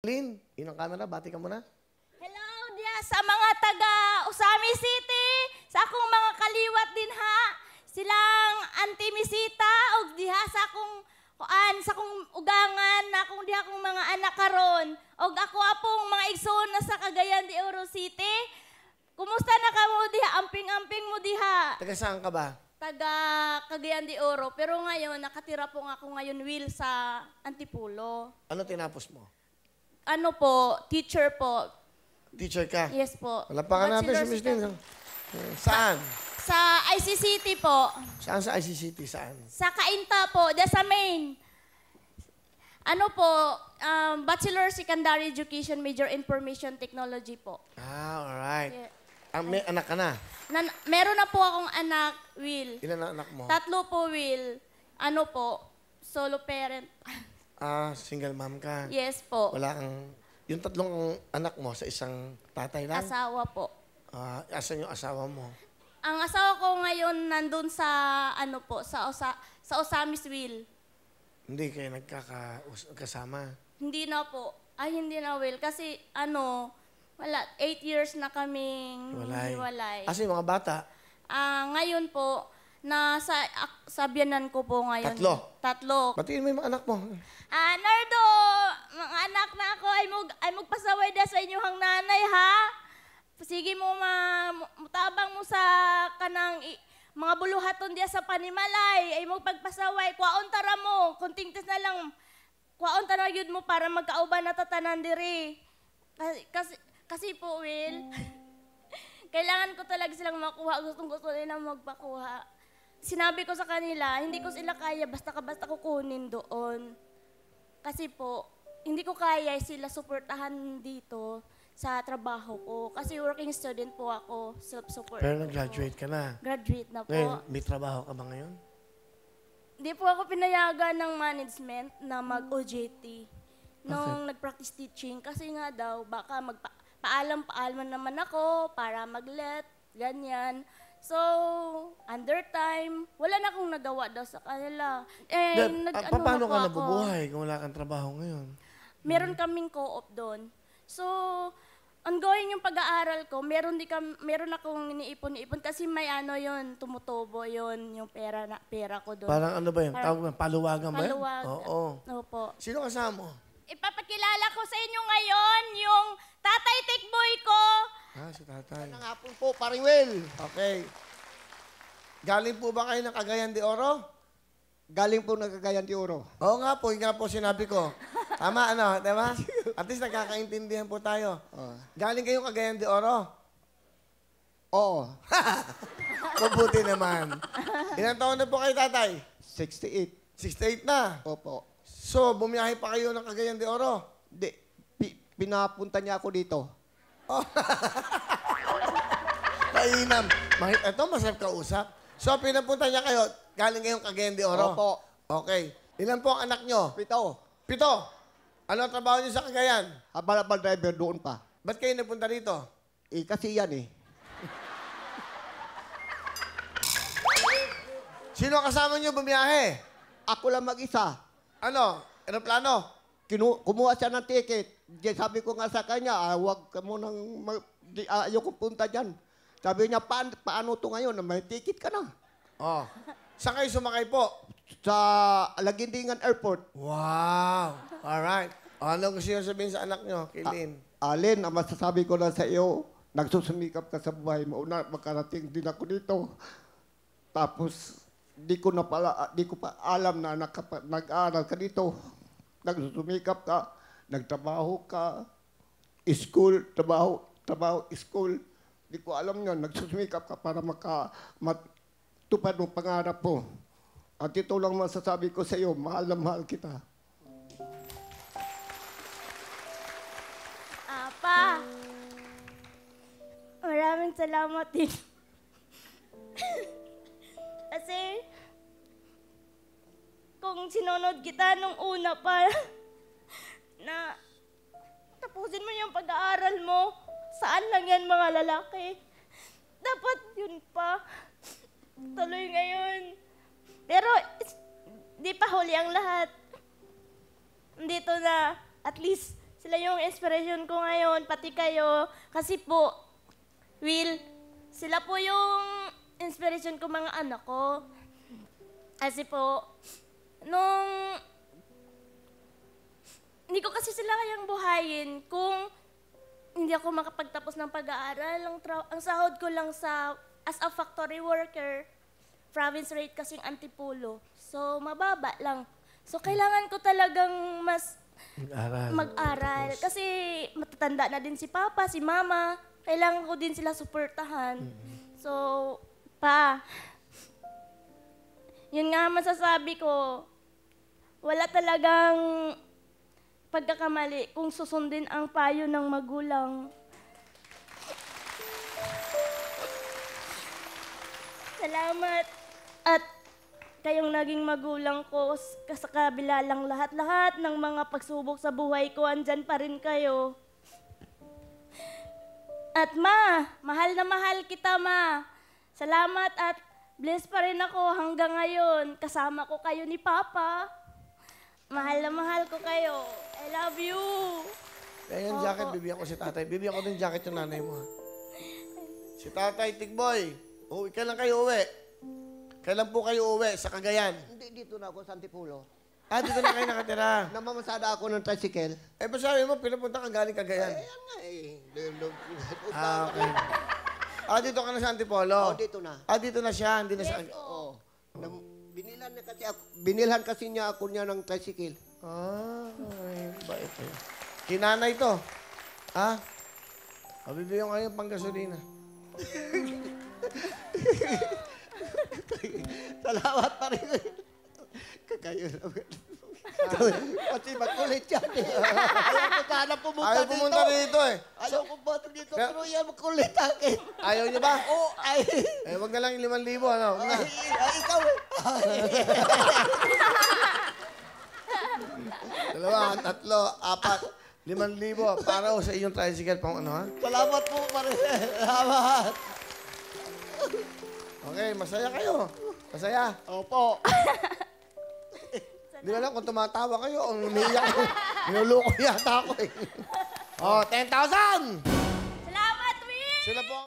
Lynn, inang camera, bati ka muna. Hello dia sa mga taga Usami City, sa akong mga kaliwat din ha. Silang Auntie Misita og diha sa akong sa akong ugangan na akong diha akong mga anak karon. Og ako apong mga igsoon na sa Cagayan de Oro City. Kumusta na ka mo diha? Amping-amping mo diha. Taga saan ka ba? Taga Cagayan de Oro, pero ngayon nakatira po nga ako ngayon Will sa Antipulo. Ano tinapos mo? Ano po, teacher po. Teacher ka? Yes po. Wala pa ka natin si Miss Lynn. Saan? Sa ICCT po. Saan sa ICCT? Saan? Sa Cainta po, sa main. Ano po, Bachelor Secondary Education Major Information Technology po. Ah, alright. Yeah. May anak ka na? Meron na po akong anak, Will. Ilan ang anak mo? 3 po, Will. Ano po, solo parent. Ah, single mom ka? Yes po. Wala kang... Yung 3 anak mo sa isang tatay lang? Asawa po. Asan yung asawa mo? Ang asawa ko ngayon nandun sa, ano po, sa Osamis, Will. Hindi kayo nagkakasama? Hindi na po. Ay, hindi na, Will. Kasi, wala, 8 years na kaming hiwalay. Kasi yung mga bata? Ngayon po, sa biyanan ko po ngayon. 3? 3. Batiin mo yung mga anak mo. Nardo, mga anak na ako ay magpasaway da sa inyong nanay, ha? Sige mo, mutabang mo sa kanang mga buluhaton diya sa panimalay, ay magpagpasaway. Kwaon tara mo, kunting tis na lang, kwaon tara yun mo para magkauban na tatanan diri. Kasi po, Will, kailangan ko talaga silang makuha. Gusto nilang magpakuha. Sinabi ko sa kanila, hindi ko sila kaya basta kukunin doon. Kasi po, hindi ko kaya sila suportahan dito sa trabaho ko. Kasi working student po ako, self-support. Pero nag-graduate ka na? Graduate na po. Ngayon, may trabaho ka ba ngayon? Hindi po ako pinayagan ng management na mag-OJT nung nag-practice teaching. Kasi nga daw, baka paalam naman ako para mag-let, ganyan. So, under time, wala na akong nagawa daw sa kanila. Paano ka nabubuhay kung wala kang trabaho ngayon? Meron kaming co-op doon. So, ongoing yung pag-aaral ko, meron akong iniipon kasi may tumutubo yun, yung pera ko doon. Parang ano ba yun? Tawag ba? Paluwagan ba yun? Paluwagan. Oo. Opo. Sino kasama mo? Ipapakilala ko sa inyo ngayon yung tatay tikboy ko. Si tatay. Ang hapon po, paring Will. Okay. Galing po ba kayo ng Cagayan de Oro? Galing po ng Cagayan de Oro. Oo nga po, yung nga po sinabi ko. Tama, diba? At least nagkakaintindihan po tayo. Galing kayong Cagayan de Oro? Oo. Mabuti naman. Ilang taon na po kayo, tatay? 68. 68 na? Opo. So, bumiyahe pa kayo ng Cagayan de Oro? Di, pinapunta niya ako dito. Kainam. Ito, masarap kausap. So, pinapunta niya kayo, galing kayong Cagayan de Oro? Opo. Okay. Ilan po ang anak nyo? 7. 7. Ano ang trabaho niyo sa Cagayan? Habal driver doon pa. Ba't kayo napunta rito? Kasi yan eh. Sino kasama niyo bumiyahe? Ako lang mag-isa. Ano? Aeroplano? Kumuha siya ng ticket. Sabi ko nga sa kanya, huwag ka munang, ayaw kong punta dyan. Sabi niya, paano to ngayon? May ticket ka na. Saan kayo sumakay po? Sa Lagindingan Airport. Wow! Alright. Ano gusto niyo sabihin sa anak niyo, Kilin? Alin, ang masasabi ko lang sa iyo, nagsusumikap ka sa buhay mo. Una, makarating din ako dito. Tapos, di ko pa alam na nag-aaral ka dito. Nagsusumikap ka, nagtrabaho ka, school, trabaho, school. Di ko alam yun, nagsusumikap ka para matupad mo pangarap mo. At ito lang masasabi ko sa iyo, mahal na mahal kita. Pa, maraming salamat din. Kasi, kung sinunod kita nung una pa, na tapusin mo yung pag-aaral mo, saan lang yan mga lalaki? Dapat yun pa. Tuloy ngayon. Pero, di pa huli ang lahat. Dito na, at least, Sila yung inspiration ko ngayon, pati kayo. Kasi po, Will, sila po yung inspiration ko mga anak ko. Kasi po, nung hindi ko kasi sila kayang buhayin kung hindi ako makapagtapos ng pag-aaral. Ang sahod ko lang as a factory worker, province rate kasing Antipolo. So, mababa lang. So, kailangan ko talagang mas mag-aral. Kasi matatanda na din si Papa, si Mama. Kailangan ko din sila suportahan. So, yun nga masasabi ko, wala talagang pagkakamali kung susundin ang payo ng magulang. Salamat at kayong naging magulang ko sa kabila lang lahat-lahat ng mga pagsubok sa buhay ko, andyan pa rin kayo. At mahal na mahal kita, Ma. Salamat at blessed pa rin ako hanggang ngayon. Kasama ko kayo ni Papa. Mahal na mahal ko kayo. I love you. Kaya yung jacket, bibigyan ko si tatay. Bibigyan ko din jacket yung nanay mo, ha? Si tatay, Tigboy. Kailan kayo uwi? Kailan po kayo uwi sa Cagayan? Hindi, dito na ako sa Antipolo. Dito na kayo nakatira. Namamasada ako ng tricycle. Pa sabi mo, pinapunta ka galing Cagayan. Ayan nga eh. Okay. Dito ka na sa Antipolo? Dito na. Dito na siya, hindi na sa... Oo. Binilhan kasi niya ako ng tricycle. Ay, bait eh. Kinanay to. Bibigyan ko kayo pang gasolina. Salamat pa rin. Kakayo naman. Kasi makulit yan eh. Ayaw ko sana pumunta Ayaw dito. pumunta rito eh. Ayaw ko pumunta dito, pero yan makulit akin. Ayaw niyo ba? Oo, ay. Wag na lang yung 5,000, ano? Wag na. Ikaw eh. Dalawa, tatlo, apat, 5,000 para sa iyong tricycle pang ano, ha? Salamat po pa rin. Salamat. Okay, masaya kayo. Masaya. Opo. Hindi ko alam kung tumatawa kayo o umiiyak ko. Minuloko yata ako eh. 10,000! Salamat, Will! Sila po